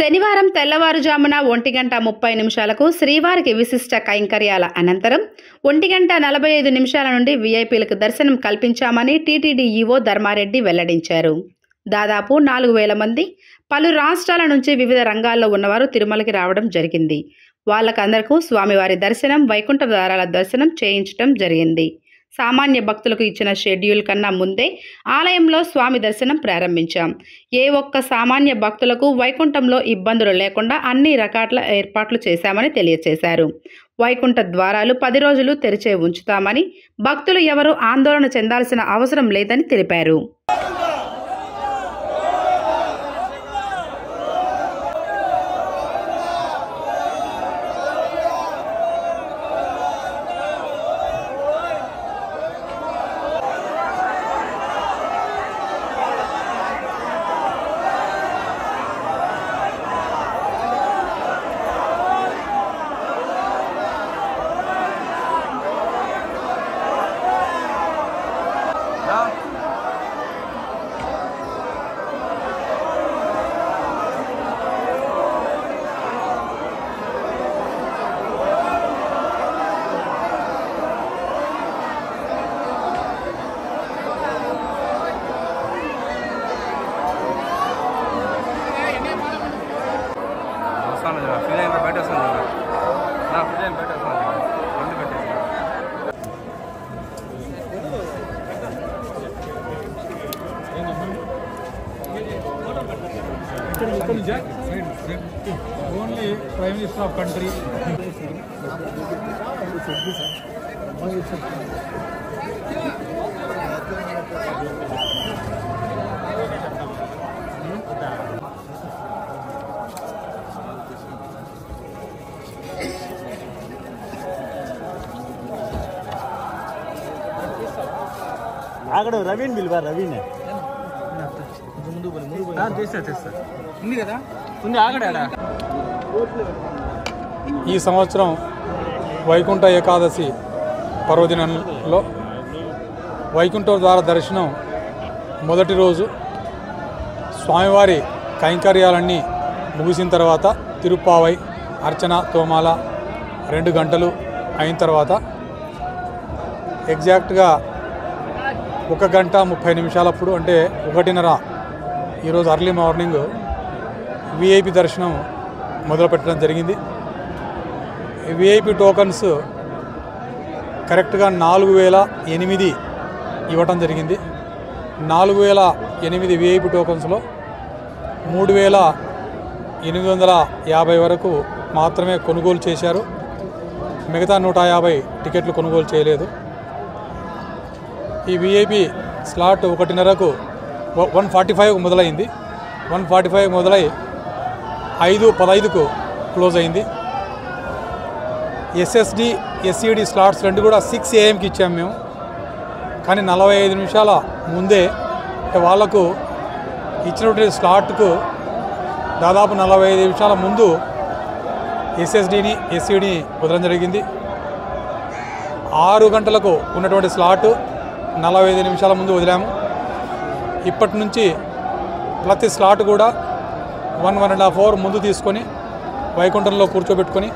శనివారం తెల్లవారుజామున 1:30 శ్రీవారికి విశిష్ట కైంకర్యాల అనంతరం 1:45 నుండి వీఐపీలకు దర్శనం కల్పించామని టీటీడీ ఈవో ధర్మారెడ్డి వెల్లడించారు. దాదాపు 4,000 మంది పలు రాష్ట్రాల నుంచి వివిధ రంగాల్లో ఉన్నవారు తిరుమలకి రావడం జరిగింది. వాళ్ళకందరికీ స్వామివారి దర్శనం, వైకుంఠ ద్వారాల దర్శనం చేయించడం జరిగింది. సామాన్య భక్తులకు ఇచ్చిన షెడ్యూల్ కన్నా ముందే ఆలయంలో స్వామి దర్శనం ప్రారంభించాం. ఏ ఒక్క సామాన్య భక్తులకు వైకుంఠంలో ఇబ్బందులు లేకుండా అన్ని రకాల ఏర్పాట్లు చేశామని తెలియజేశారు. వైకుంఠ ద్వారాలు 10 రోజులు తెరిచే ఉంచుతామని, భక్తులు ఎవరూ ఆందోళన చెందాల్సిన అవసరం లేదని తెలిపారు. Only Prime Minister of country. आगड़ Ravin बिलवा रवीन है ఈ సంవత్సరం వైకుంఠ ఏకాదశి పర్వదినంలో వైకుంఠ ద్వార దర్శనం మొదటి రోజు స్వామివారి కైంకర్యాలన్నీ ముగిసిన తర్వాత తిరుప్పావై అర్చన తోమాల 2 గంటలు అయిన తర్వాత ఎగ్జాక్ట్గా 1:30 అంటే 1:30 ఈరోజు అర్లీ మార్నింగ్ విఐపి దర్శనం మొదలుపెట్టడం జరిగింది. విఐపి టోకన్స్ కరెక్ట్గా 4,008 ఇవ్వటం జరిగింది. 4,008 విఐపి టోకన్స్లో 3,850 వరకు మాత్రమే కొనుగోలు చేశారు. మిగతా 150 టికెట్లు కొనుగోలు చేయలేదు. ఈ విఐపి స్లాట్ 1:30కు 1:45 మొదలైంది. 1:45 మొదలై 5:15కు క్లోజ్ అయింది. ఎస్ఎస్డి ఎస్ఈడి స్లాట్స్ 2 కూడా 6 AM ఇచ్చాము మేము. కానీ 45 నిమిషాల ముందే వాళ్లకు ఇచ్చినటువంటి స్లాట్కు దాదాపు 45 నిమిషాల ముందు ఎస్ఎస్డిని ఎస్ఈడిని వదలడం జరిగింది. 6 గంటలకు ఉన్నటువంటి స్లాటు 45 నిమిషాల ముందు వదిలాము. ఇప్పటి నుంచి ప్రతి స్లాట్ కూడా 1.5 అవర్ ముందు తీసుకొని వైకుంఠంలో కూర్చోబెట్టుకొని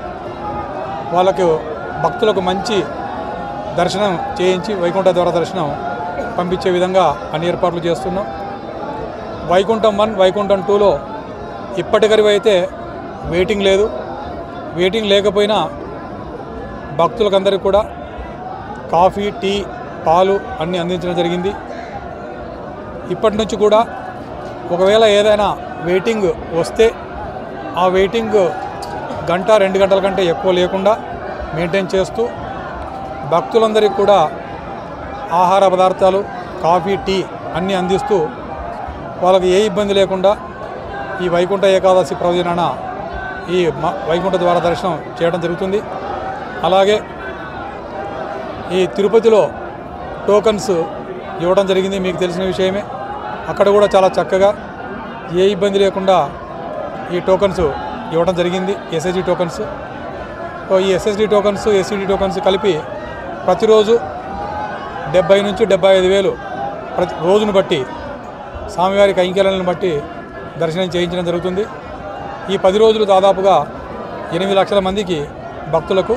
వాళ్ళకు భక్తులకు మంచి దర్శనం చేయించి వైకుంఠ ద్వార దర్శనం పంపించే విధంగా అన్ని ఏర్పాట్లు చేస్తున్నాం. వైకుంఠం 1, వైకుంఠం 2లో ఇప్పటికరివి అయితే వెయిటింగ్ లేదు. వెయిటింగ్ లేకపోయినా భక్తులకందరికీ కూడా కాఫీ, టీ, పాలు అన్నీ అందించడం జరిగింది. ఇప్పటి నుంచి కూడా ఒకవేళ ఏదైనా వెయిటింగ్ వస్తే ఆ వెయిటింగ్ 1-2 గంటల కంటే ఎక్కువ లేకుండా మెయింటైన్ చేస్తూ భక్తులందరికీ కూడా ఆహార పదార్థాలు, కాఫీ, టీ అన్నీ అందిస్తూ వాళ్ళకి ఏ ఇబ్బంది లేకుండా ఈ వైకుంఠ ఏకాదశి పర్వదినాన ఈ వైకుంఠ ద్వార దర్శనం చేయడం జరుగుతుంది. అలాగే ఈ తిరుపతిలో టోకన్స్ ఇవ్వడం జరిగింది, మీకు తెలిసిన విషయమే. అక్కడ కూడా చాలా చక్కగా ఏ ఇబ్బంది లేకుండా ఈ టోకన్స్ ఇవ్వడం జరిగింది, ఎస్ఎస్డి టోకన్స్. ఈ ఎస్ఎస్డి టోకన్స్, ఎస్ఈడి టోకన్స్ కలిపి ప్రతిరోజు 70 నుంచి 75,000 ప్రతి రోజును బట్టి స్వామివారి కైంకర్యాలను బట్టి దర్శనం చేయించడం జరుగుతుంది. ఈ 10 రోజులు దాదాపుగా 8 లక్షల మందికి భక్తులకు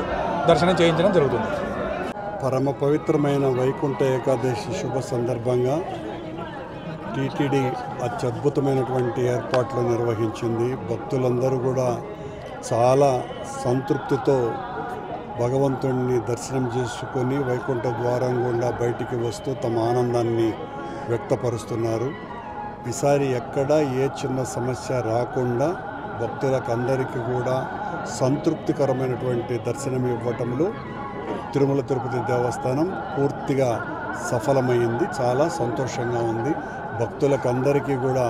దర్శనం చేయించడం జరుగుతుంది. పరమ పవిత్రమైన వైకుంఠ ఏకాదశి శుభ సందర్భంగా టీటీడీ అత్యద్భుతమైనటువంటి ఏర్పాట్లు నిర్వహించింది. భక్తులందరూ కూడా చాలా సంతృప్తితో భగవంతుడిని దర్శనం చేసుకొని వైకుంఠ ద్వారం గుండా బయటికి వస్తూ తమ ఆనందాన్ని వ్యక్తపరుస్తున్నారు. ఈసారి ఎక్కడ ఏ చిన్న సమస్య రాకుండా భక్తులకు అందరికీ కూడా సంతృప్తికరమైనటువంటి దర్శనం ఇవ్వటంలో తిరుమల తిరుపతి దేవస్థానం పూర్తిగా సఫలమైంది. చాలా సంతోషంగా ఉంది. భక్తులకు అందరికీ కూడా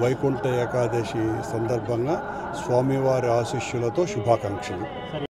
వైకుంఠ ఏకాదశి సందర్భంగా స్వామివారి ఆశీస్సులతో శుభాకాంక్షలు.